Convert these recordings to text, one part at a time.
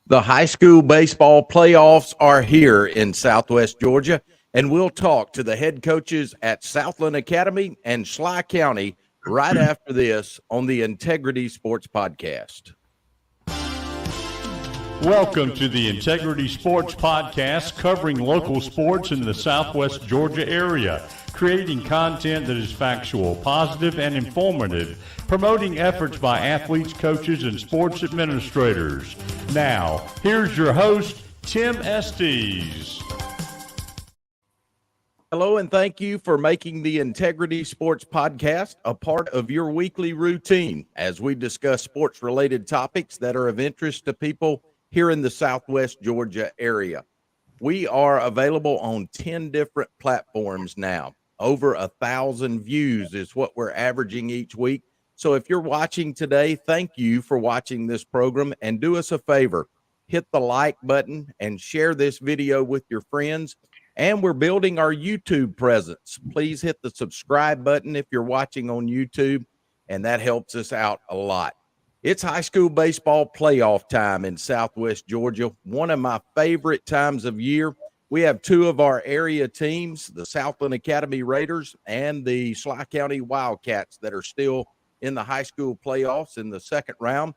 The high school baseball playoffs are here in Southwest Georgia, and we'll talk to the head coaches at Southland Academy and Schley County right after this on the Integrity Sports Podcast. Welcome to the Integrity Sports Podcast, covering local sports in the Southwest Georgia area, creating content that is factual, positive, and informative, promoting efforts by athletes, coaches, and sports administrators. Now, here's your host, Tim Estes. Hello, and thank you for making the Integrity Sports Podcast a part of your weekly routine as we discuss sports-related topics that are of interest to people here in the Southwest Georgia area. We are available on 10 different platforms now. Over 1,000 views is what we're averaging each week. So if you're watching today, thank you for watching this program, and do us a favor, hit the like button and share this video with your friends. And we're building our YouTube presence. Please hit the subscribe button if you're watching on YouTube, and that helps us out a lot. It's high school baseball playoff time in Southwest Georgia, one of my favorite times of year. We have two of our area teams, the Southland Academy Raiders and the Schley County Wildcats, that are still in the high school playoffs in the second round.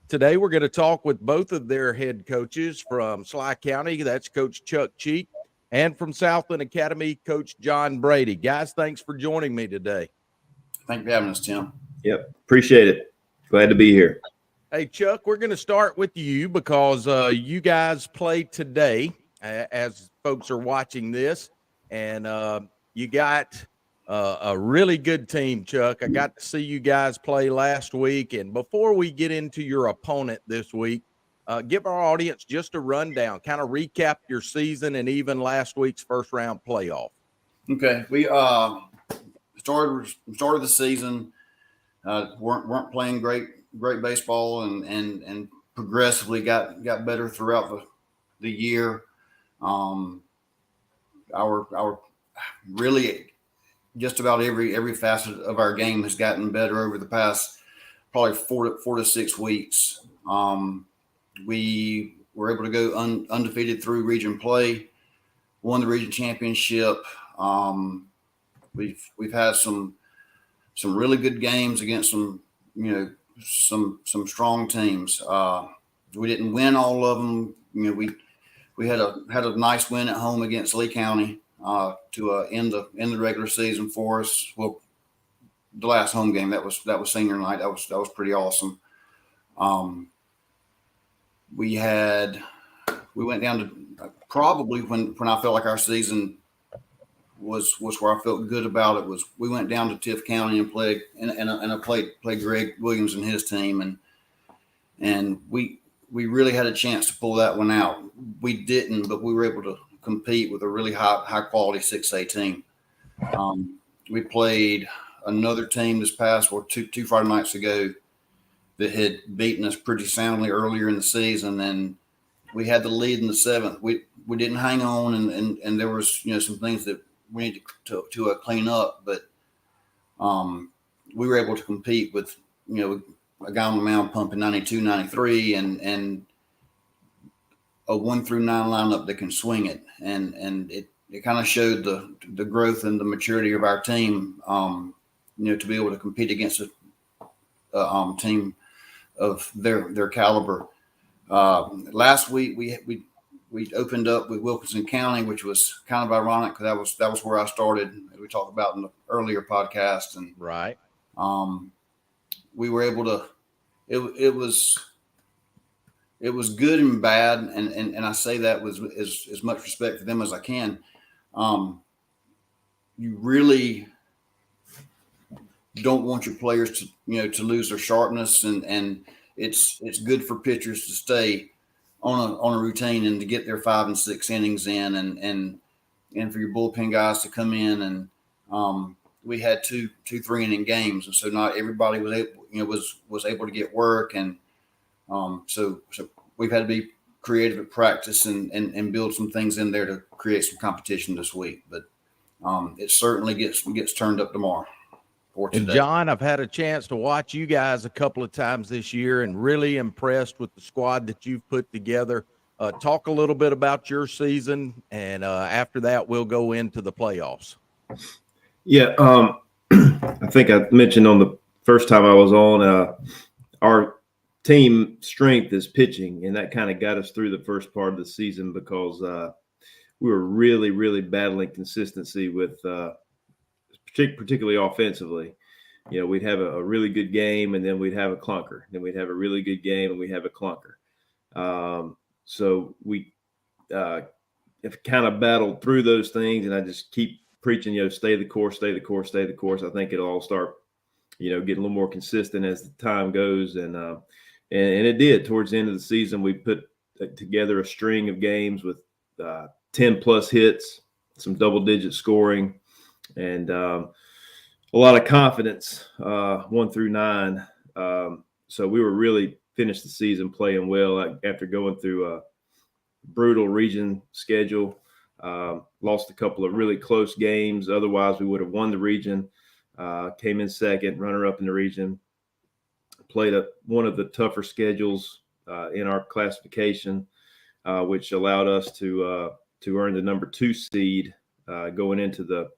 Today, we're going to talk with both of their head coaches from Schley County. That's Coach Chuck Cheek, and from Southland Academy, Coach John Brady. Guys, thanks for joining me today. Thank you for having us, Tim. Yep, appreciate it. Glad to be here. Hey, Chuck, we're going to start with you because you guys played today as folks are watching this, and you got a really good team, Chuck. I got to see you guys play last week, and before we get into your opponent this week, give our audience just a rundown, kind of recap your season and even last week's first-round playoff. Okay, we started the season. weren't playing great baseball, and progressively got better throughout the year. Our really just about every facet of our game has gotten better over the past probably four to 6 weeks. We were able to go undefeated through region play, won the region championship. We've had some really good games against some strong teams. We didn't win all of them. We had a nice win at home against Lee County to end the regular season for us. Well, the last home game that was senior night. That was pretty awesome. We went down to probably when I felt like our season was where I felt good about it was we went down to Tiff County and played and I played Greg Williams and his team, and we really had a chance to pull that one out. We didn't, but we were able to compete with a really high quality 6A team. We played another team this past two Friday nights ago that had beaten us pretty soundly earlier in the season, and we had the lead in the seventh. We didn't hang on, and there was some things that we need to clean up, but we were able to compete with a guy on the mound pumping 92, 93, and a 1 through 9 lineup that can swing it, and it kind of showed the growth and the maturity of our team, to be able to compete against a team of their caliber. Last week we opened up with Wilkinson County, which was kind of ironic because that was where I started, as we talked about in the earlier podcast, and right. We were able to. It was good and bad, and I say that with as much respect for them as I can. You really don't want your players to lose their sharpness, and it's good for pitchers to stay on a routine and to get their 5 and 6 innings in, and for your bullpen guys to come in, and we had two 3-inning games, and so not everybody was able to get work, and so we've had to be creative at practice and build some things in there to create some competition this week, but it certainly gets turned up tomorrow. for And today. John, I've had a chance to watch you guys a couple of times this year and really impressed with the squad that you've put together. Talk a little bit about your season, and after that, we'll go into the playoffs. Yeah, I think I mentioned on the first time I was on, our team strength is pitching, and that kind of got us through the first part of the season because we were really, really battling consistency with particularly offensively. You know, we'd have a really good game, and then we'd have a clunker. Then we'd have a really good game, and we'd have a clunker. So we have kind of battled through those things, and I just keep preaching, you know, stay the course, stay the course, stay the course. I think it'll all start, you know, getting a little more consistent as the time goes, and it did. Towards the end of the season, we put together a string of games with 10 plus hits, some double-digit scoring, and a lot of confidence, 1 through 9. So we were really finished the season playing well after going through a brutal region schedule. Lost a couple of really close games. Otherwise, we would have won the region. Came in second, runner-up in the region. Played one of the tougher schedules in our classification, which allowed us to earn the number 2 seed going into the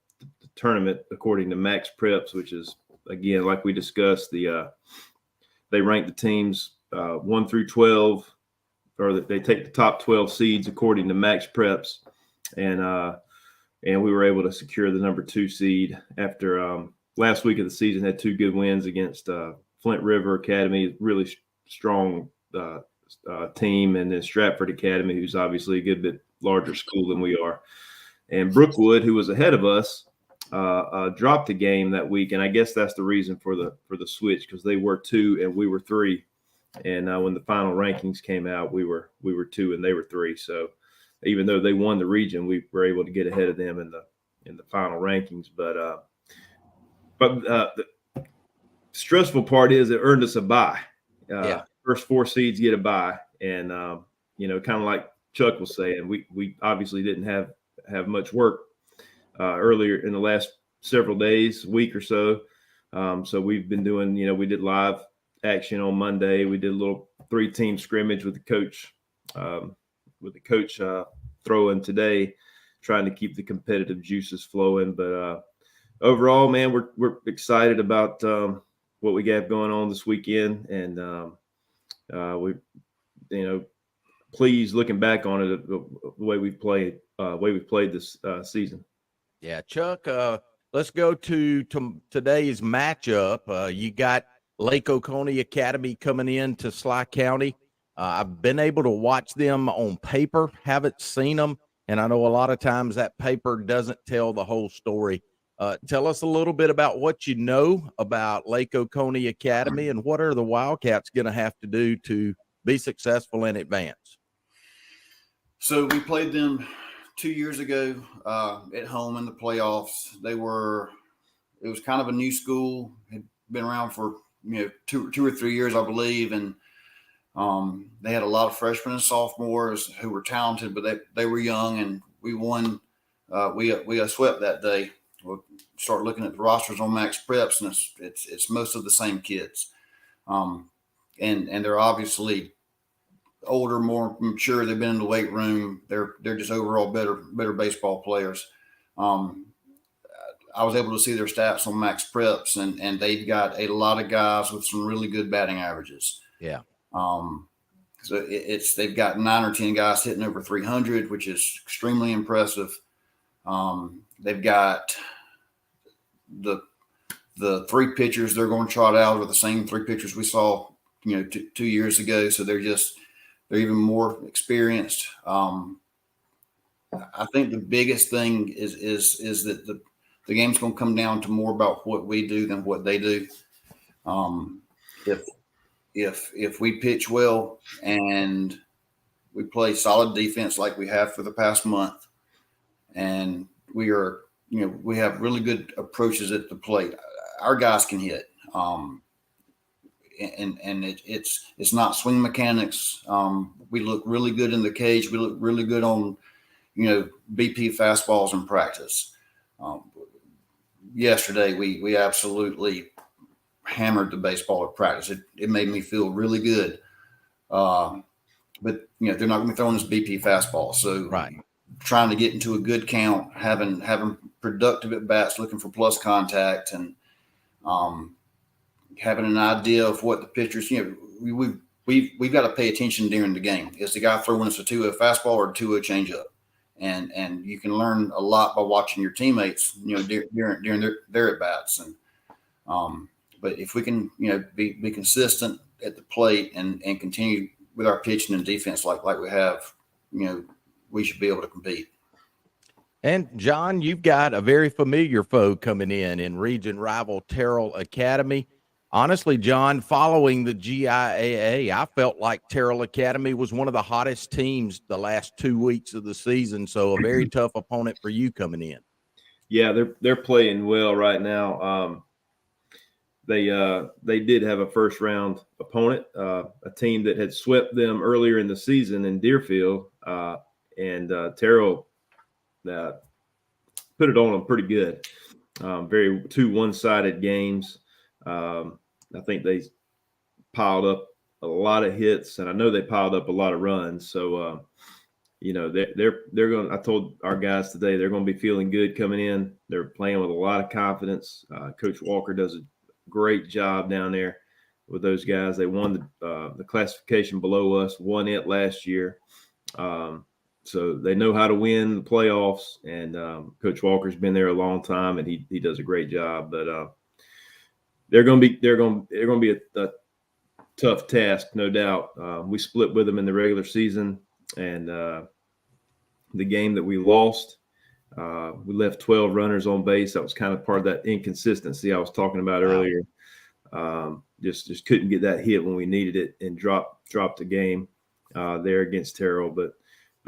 tournament according to Max Preps, which is, again, like we discussed, they rank the teams 1 through 12, or they take the top 12 seeds according to Max Preps, and we were able to secure the number 2 seed after last week of the season. Had 2 good wins against Flint River Academy, really strong team, and then Stratford Academy, who's obviously a good bit larger school than we are. And Brookwood, who was ahead of us, dropped a game that week, and I guess that's the reason for the switch, because they were 2 and we were 3. And when the final rankings came out, we were 2 and they were 3. So even though they won the region, we were able to get ahead of them in the final rankings. But the stressful part is it earned us a bye. First 4 seeds get a bye, and you know, kind of like Chuck was saying, we obviously didn't have much work earlier in the last several days, week or so. So we've been doing, you know, we did live action on Monday. We did a little 3-team scrimmage with the coach throwing today, trying to keep the competitive juices flowing. But overall, man, we're excited about what we got going on this weekend, and we, you know, pleased looking back on it the way we've played this season. Yeah, Chuck, let's go to today's matchup. You got Lake Oconee Academy coming in to Schley County. I've been able to watch them on paper, haven't seen them, and I know a lot of times that paper doesn't tell the whole story. Tell us a little bit about what you know about Lake Oconee Academy, and what are the Wildcats going to have to do to be successful in advance? So we played them 2 years ago at home in the playoffs. It was kind of a new school, had been around for, you know, two or 3 years, I believe, and they had a lot of freshmen and sophomores who were talented, but they were young, and we won. We got swept that day. We'll start looking at the rosters on Max Preps, and it's most of the same kids, and they're obviously older, more mature. They've been in the weight room. They're just overall better baseball players. I was able to see their stats on Max Preps, and they've got a lot of guys with some really good batting averages. Yeah. So they've got 9 or 10 guys hitting over 300, which is extremely impressive. They've got the 3 pitchers they're going to trot out are the same 3 pitchers we saw, you know, 2 years ago. So they're even more experienced. I think the biggest thing is that the game's going to come down to more about what we do than what they do. If we pitch well and we play solid defense like we have for the past month, and we have really good approaches at the plate, our guys can hit. And it's not swing mechanics. We look really good in the cage. We look really good on, you know, BP fastballs in practice. yesterday we absolutely hammered the baseball at practice. It made me feel really good. But they're not going to be throwing this BP fastball. So Right. trying to get into a good count, having productive at bats, looking for plus contact, and having an idea of what the pitchers. We've got to pay attention during the game. Is the guy throwing us a 2-0 fastball or a 2-0 changeup? And you can learn a lot by watching your teammates, during their at bats. And but if we can, be consistent at the plate and continue with our pitching and defense like we have, we should be able to compete. And John, you've got a very familiar foe coming in region rival Terrell Academy. Honestly, John, following the GIAA, I felt like Terrell Academy was one of the hottest teams the last 2 weeks of the season. So a very tough opponent for you coming in. Yeah, they're playing well right now. They did have a first round opponent, a team that had swept them earlier in the season in Deerfield, and Terrell put it on them pretty good. Very 2 one-sided games. I think they piled up a lot of hits, and I know they piled up a lot of runs. So, they're going. I told our guys today they're going to be feeling good coming in. They're playing with a lot of confidence. Coach Walker does a great job down there with those guys. They won the classification below us, won it last year. So they know how to win the playoffs, and Coach Walker's been there a long time, and he does a great job. But they're going to be a tough task, no doubt. We split with them in the regular season, and the game that we lost, we left 12 runners on base. That was kind of part of that inconsistency I was talking about earlier. Just couldn't get that hit when we needed it, and dropped the game there against Terrell. But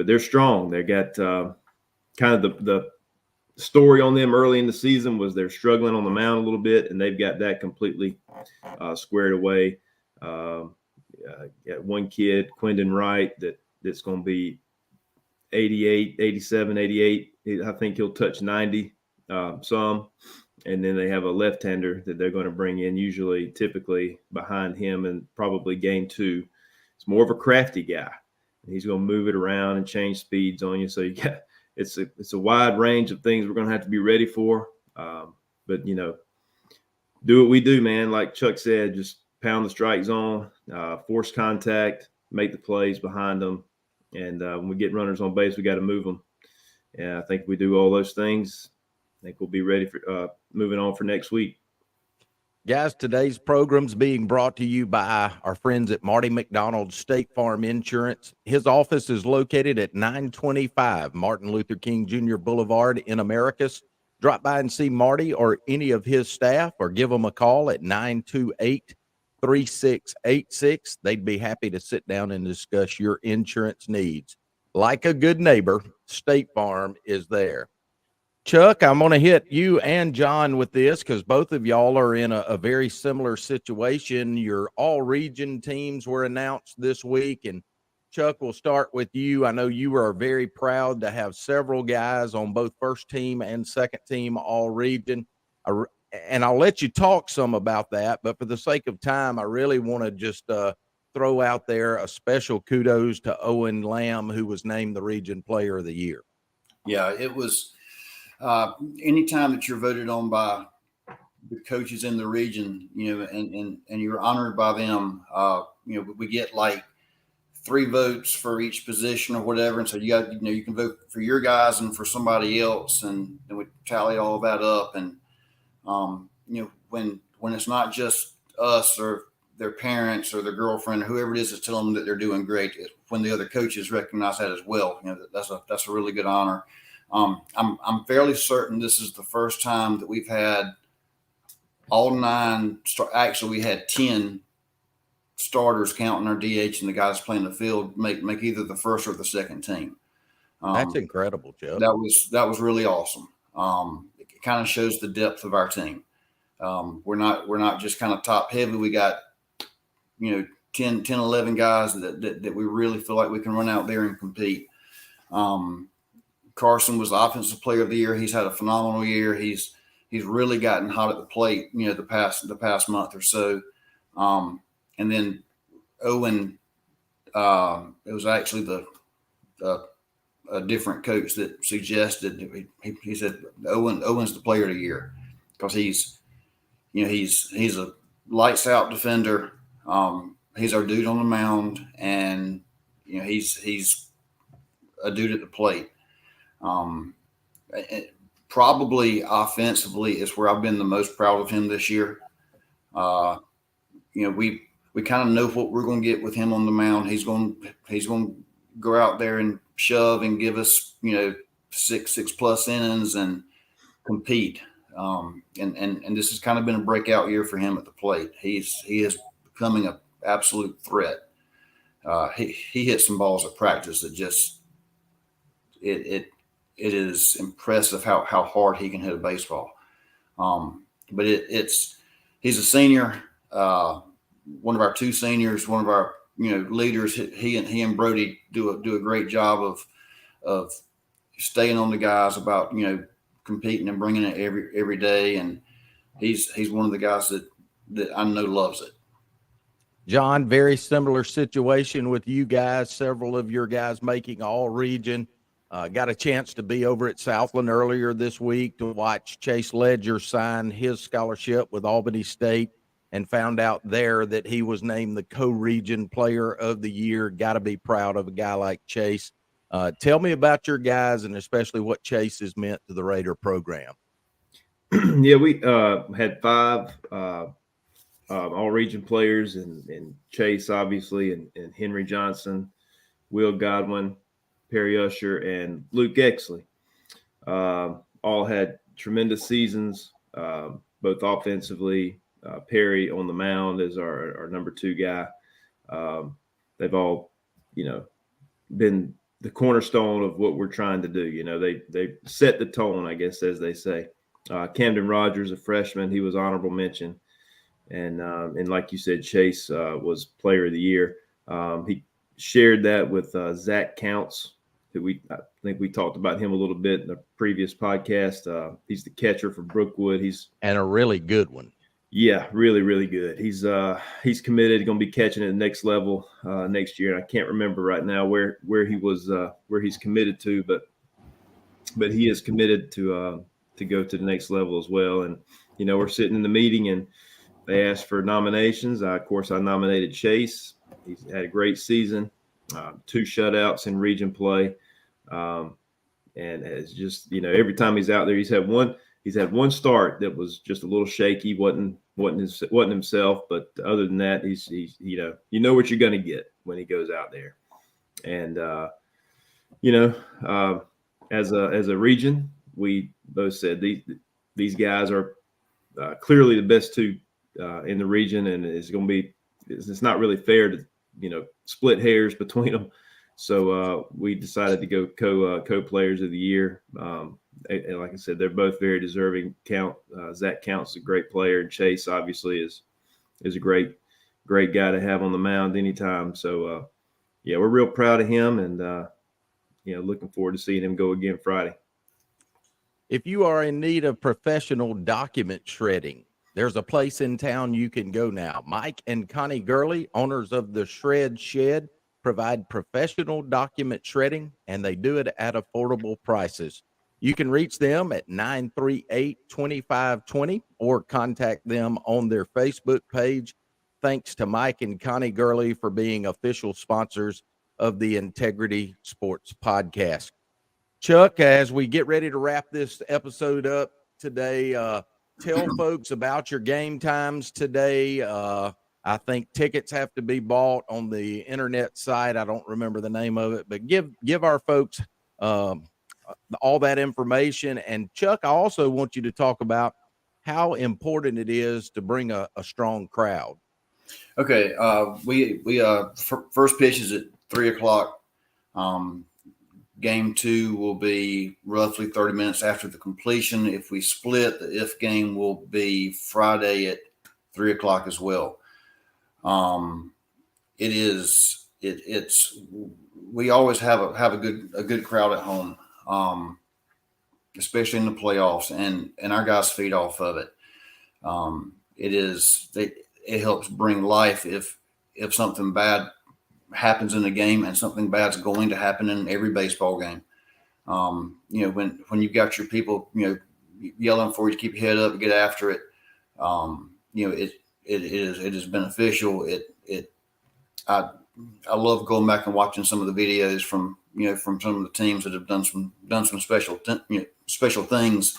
they're strong. They got kind of the story on them early in the season was they're struggling on the mound a little bit, and they've got that completely squared away. Got one kid, Quindon Wright, that's going to be 88, 87, 88. I think he'll touch 90 some. And then they have a left-hander that they're going to bring in, typically behind him, and probably game 2. It's more of a crafty guy. He's going to move it around and change speeds on you. So it's a wide range of things we're going to have to be ready for. But do what we do, man. Like Chuck said, just pound the strike zone, force contact, make the plays behind them. And when we get runners on base, we got to move them. And I think if we do all those things, I think we'll be ready for moving on for next week. Guys, today's program's being brought to you by our friends at Marty McDonald State Farm Insurance. His office is located at 925 Martin Luther King Jr. Boulevard in Americus. Drop by and see Marty or any of his staff, or give them a call at 928-3686. They'd be happy to sit down and discuss your insurance needs. Like a good neighbor, State Farm is there. Chuck, I'm going to hit you and John with this because both of y'all are in a very similar situation. Your all-region teams were announced this week, and Chuck, we'll start with you. I know you are very proud to have several guys on both first team and second team all-region, and I'll let you talk some about that, but for the sake of time, I really want to just throw out there a special kudos to Owen Lamb, who was named the Region Player of the Year. Yeah, it was anytime that you're voted on by the coaches in the region, and you're honored by them, we get like 3 votes for each position or whatever. And so you can vote for your guys and for somebody else. And then we tally all of that up. And, when it's not just us or their parents or their girlfriend, or whoever it is that's telling them that they're doing great, when the other coaches recognize that as well, that's a really good honor. I'm fairly certain this is the first time that we've had all 9. Actually, we had 10 starters, counting our DH and the guys playing the field, make either the first or the second team. That's incredible, Joe. That was really awesome. It kind of shows the depth of our team. We're not just kind of top heavy. We got 10, 11 guys that we really feel like we can run out there and compete. Carson was the offensive player of the year. He's had a phenomenal year. He's really gotten hot at the plate, the past month or so. And then Owen, it was actually a different coach that suggested, he said Owen's the player of the year because he's a lights out defender. He's our dude on the mound, and he's a dude at the plate. Probably offensively is where I've been the most proud of him this year. We kind of know what we're going to get with him on the mound. He's going to go out there and shove and give us, 6+ innings and compete. And this has kind of been a breakout year for him at the plate. He is becoming an absolute threat. He hits some balls at practice that just it is impressive how hard he can hit a baseball. But he's a senior. One of our two seniors, one of our leaders. He and Brady do a great job of staying on the guys about competing and bringing it every day. And he's one of the guys that I know loves it. John, very similar situation with you guys. Several of your guys making all region. Got a chance to be over at Southland earlier this week to watch Chase Ledger sign his scholarship with Albany State, and found out there that he was named the co-region player of the year. Got to be proud of a guy like Chase. Tell me about your guys, and especially what Chase has meant to the Raider program. Yeah, we had 5 all-region players, and Chase, obviously, and Henry Johnson, Will Godwin, Perry Usher, and Luke Exley. All had tremendous seasons, both offensively. Perry on the mound is our number 2 guy. They've all, been the cornerstone of what we're trying to do. They set the tone, I guess, as they say. Camden Rogers, a freshman, he was honorable mention. And like you said, Chase was player of the year. He shared that with Zach Counts, who I think we talked about him a little bit in a previous podcast. He's the catcher for Brookwood. And a really good one. Yeah, really, really good. He's committed, going to be catching at the next level next year. And I can't remember right now where he was, where he's committed to, but he is committed to go to the next level as well. And we're sitting in the meeting, and they asked for nominations. Of course, I nominated Chase. He's had a great season, 2 shutouts in region play, and it's just every time he's out there, he's had one start that was just a little shaky, wasn't himself. But other than that, he's what you're going to get when he goes out there. And as a region, we both said these guys are clearly the best 2 in the region, and it's not really fair to split hairs between them. So we decided to go co-players of the year. And like I said, they're both very deserving. Zach Counts is a great player, and Chase obviously is a great guy to have on the mound anytime. So we're real proud of him, and looking forward to seeing him go again Friday. If you are in need of professional document shredding, there's a place in town you can go now. Mike and Connie Gurley, owners of the Shred Shed, provide professional document shredding, and they do it at affordable prices. You can reach them at 938-2520 or contact them on their Facebook page. Thanks to Mike and Connie Gurley for being official sponsors of the Integrity Sports Podcast. Chuck, as we get ready to wrap this episode up today, tell folks about your game times today. I think tickets have to be bought on the internet site. I don't remember the name of it, but give our folks all that information. And Chuck, I also want you to talk about how important it is to bring a strong crowd. Okay. First pitch is at 3:00. Game 2 will be roughly 30 minutes after the completion. If we split, the if game will be Friday at 3:00 as well. We always have a good crowd at home. especially in the playoffs, and our guys feed off of it. It helps bring life if something bad happens in a game, and something bad's going to happen in every baseball game. When you've got your people, yelling for you to keep your head up and get after it, it is beneficial. I love going back and watching some of the videos from some of the teams that have done some special things.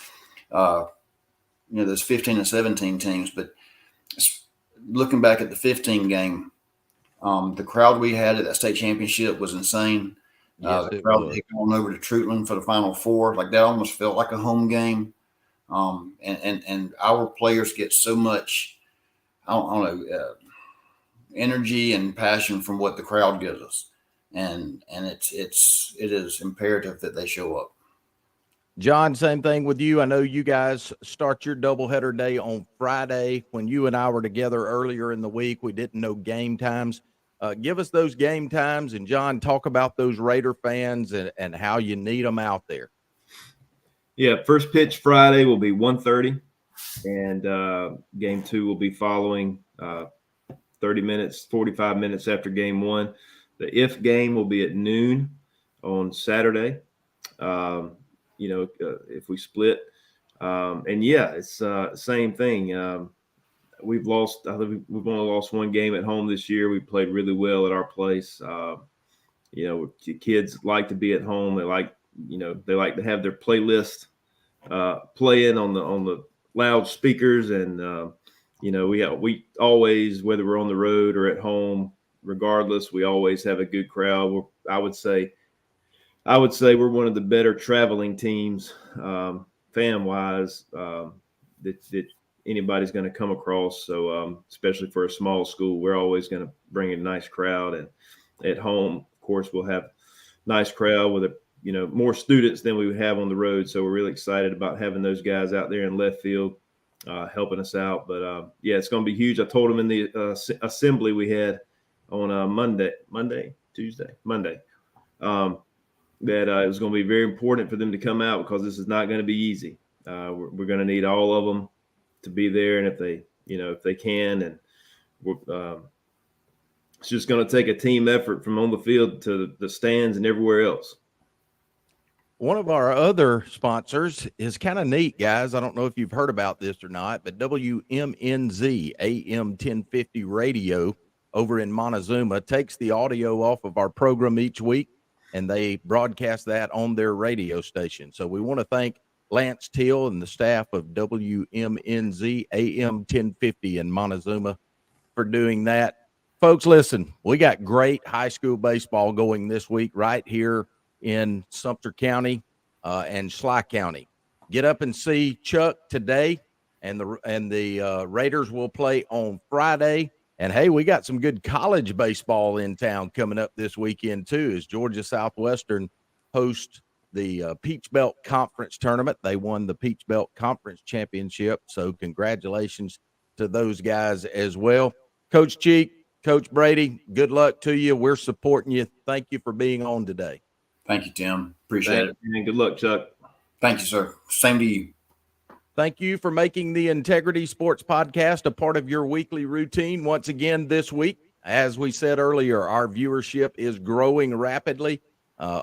There's 15 and 17 teams, but looking back at the 15 game, the crowd we had at that state championship was insane. Yes, the crowd had gone over to Troutland for the Final Four. Like, that almost felt like a home game. And our players get so much, I don't know, energy and passion from what the crowd gives us, and it is imperative that they show up. John, same thing with you. I know you guys start your doubleheader day on Friday. When you and I were together earlier in the week, we didn't know game times. Give us those game times, and John, talk about those Raider fans and how you need them out there. Yeah, first pitch Friday will be 1:30, and game 2 will be following 45 minutes after game 1. The if game will be at noon on Saturday. If we split, and yeah, it's same thing. We've lost. I think we've only lost one game at home this year. We played really well at our place. Kids like to be at home. They like to have their playlist playing on the loudspeakers, and we always, whether we're on the road or at home, regardless, we always have a good crowd. I would say we're one of the better traveling teams, fan wise, that anybody's going to come across. So, especially for a small school, we're always going to bring a nice crowd. And at home, of course, we'll have nice crowd with more students than we would have on the road. So we're really excited about having those guys out there in left field, helping us out. But it's going to be huge. I told them in the assembly we had on Monday, that it was going to be very important for them to come out, because this is not going to be easy. We're going to need all of them to be there, and if they can, and it's just going to take a team effort from on the field to the stands and everywhere else. One of our other sponsors is kind of neat, guys. I don't know if you've heard about this or not, but WMNZ AM 1050 radio over in Montezuma takes the audio off of our program each week, and they broadcast that on their radio station. So we want to thank Lance Teal and the staff of WMNZ AM 1050 in Montezuma for doing that. Folks, listen, we got great high school baseball going this week right here in Sumter County and Schley County. Get up and see Chuck today, and the Raiders will play on Friday. And hey, we got some good college baseball in town coming up this weekend too, as Georgia Southwestern hosts the Peach Belt Conference tournament. They won the Peach Belt Conference championship, so congratulations to those guys as well. Coach Cheek, Coach Brady, good luck to you. We're supporting you. Thank you for being on today. Thank you, Tim. Appreciate it. And good luck, Chuck. Thank you, sir. Same to you. Thank you for making the Integrity Sports Podcast a part of your weekly routine once again this week. As we said earlier, our viewership is growing rapidly.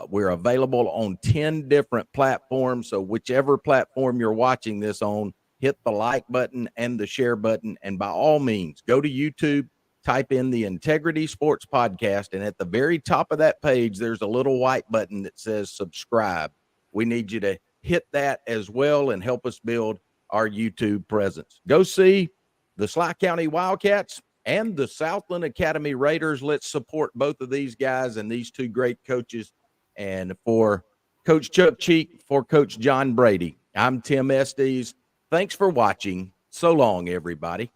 We're available on 10 different platforms, so whichever platform you're watching this on, hit the like button and the share button, and by all means, go to YouTube, type in the Integrity Sports Podcast, and at the very top of that page, there's a little white button that says subscribe. We need you to hit that as well and help us build our YouTube presence. Go see the Schley County Wildcats and the Southland Academy Raiders. Let's support both of these guys and these two great coaches. And for Coach Chuck Cheek, for Coach John Brady, I'm Tim Estes. Thanks for watching. So long, everybody.